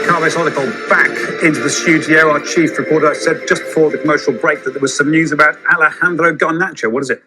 Carlos Olical back into the studio. Our chief reporter said just before the commercial break that there was some news about Alejandro Gamacho. What is it?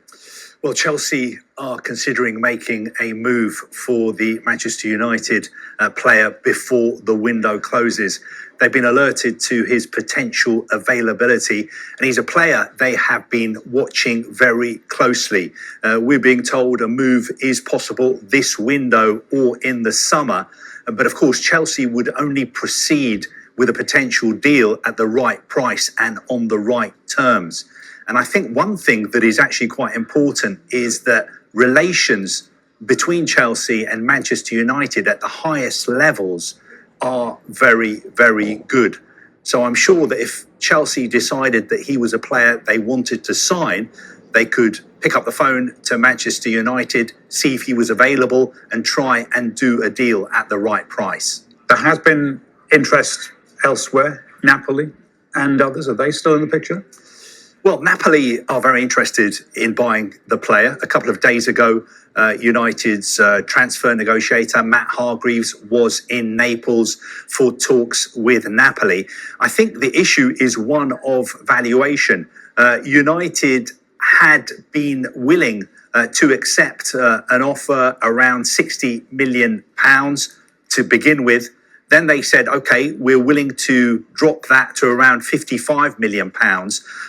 Well, Chelsea are considering making a move for the Manchester United player before the window closes. They've been alerted to his potential availability, and he's a player they have been watching very closely. We're being told a move is possible this window or in the summer. But of course, Chelsea would only proceed with a potential deal at the right price and on the right terms. And I think one thing that is actually quite important is that relations between Chelsea and Manchester United at the highest levels are very, very good. So I'm sure that if Chelsea decided that he was a player they wanted to sign, they could pick up the phone to Manchester United, see if he was available and try and do a deal at the right price. There has been interest elsewhere, Napoli and others. Are they still in the picture? Well, Napoli are very interested in buying the player. A couple of days ago, United's transfer negotiator, Matt Hargreaves, was in Naples for talks with Napoli. I think the issue is one of valuation. United had been willing to accept an offer around £60 million to begin with. Then they said, OK, we're willing to drop that to around £55 million.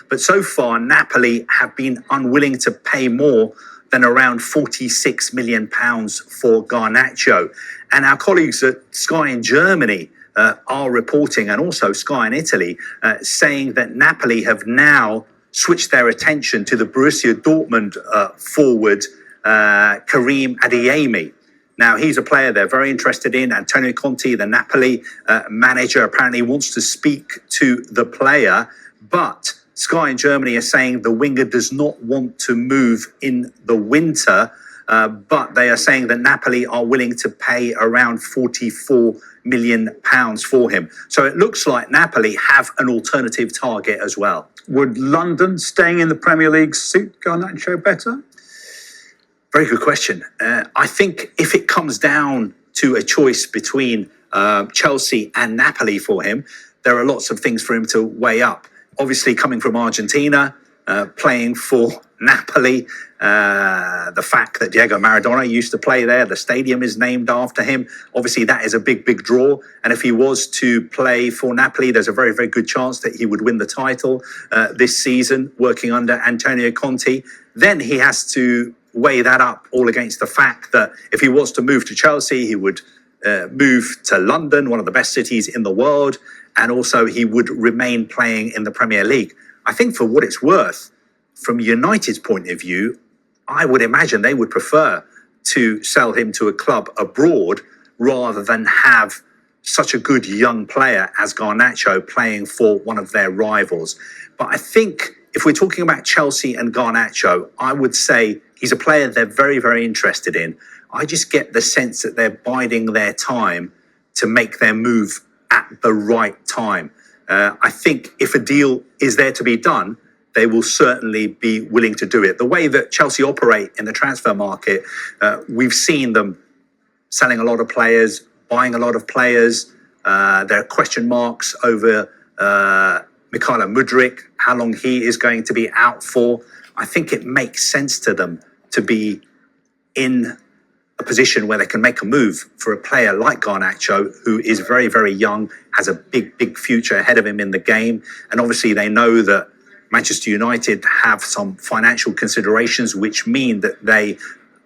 But so far, Napoli have been unwilling to pay more than around £46 million for Garnacho. And our colleagues at Sky in Germany are reporting, and also Sky in Italy, saying that Napoli have now switched their attention to the Borussia Dortmund forward, Karim Adeyemi. Now, he's a player they're very interested in. Antonio Conte, the Napoli manager, apparently wants to speak to the player. But Sky in Germany are saying the winger does not want to move in the winter. But they are saying that Napoli are willing to pay around £44 million for him. So it looks like Napoli have an alternative target as well. Would London staying in the Premier League suit Garnacho better? Very good question. I think if it comes down to a choice between Chelsea and Napoli for him, there are lots of things for him to weigh up. Obviously, coming from Argentina, playing for Napoli, the fact that Diego Maradona used to play there, the stadium is named after him. Obviously, that is a big, big draw. And if he was to play for Napoli, there's a very, very good chance that he would win the title this season, working under Antonio Conte. Then he has to weigh that up all against the fact that if he was to move to Chelsea, he would move to London, one of the best cities in the world, and also he would remain playing in the Premier League. I think for what it's worth, from United's point of view, I would imagine they would prefer to sell him to a club abroad rather than have such a good young player as Garnacho playing for one of their rivals. But I think if we're talking about Chelsea and Garnacho, I would say he's a player they're very, very interested in. I just get the sense that they're biding their time to make their move at the right time. I think if a deal is there to be done, they will certainly be willing to do it. The way that Chelsea operate in the transfer market, we've seen them selling a lot of players, buying a lot of players. There are question marks over Mykhailo Mudryk, how long he is going to be out for. I think it makes sense to them to be in a position where they can make a move for a player like Garnacho, who is very, very young, has a big, big future ahead of him in the game. And obviously they know that Manchester United have some financial considerations, which mean that they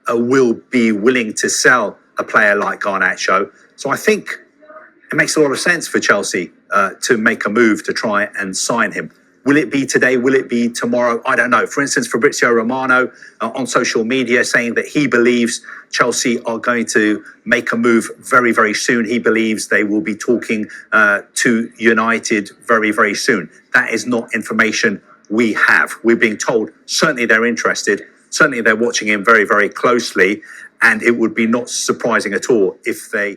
will be willing to sell a player like Garnacho. So I think it makes a lot of sense for Chelsea to make a move to try and sign him. Will it be today? Will it be tomorrow? I don't know. For instance, Fabrizio Romano on social media saying that he believes Chelsea are going to make a move very, very soon. He believes they will be talking to United very, very soon. That is not information we have. We're being told certainly they're interested. Certainly they're watching him very, very closely. And it would be not surprising at all if they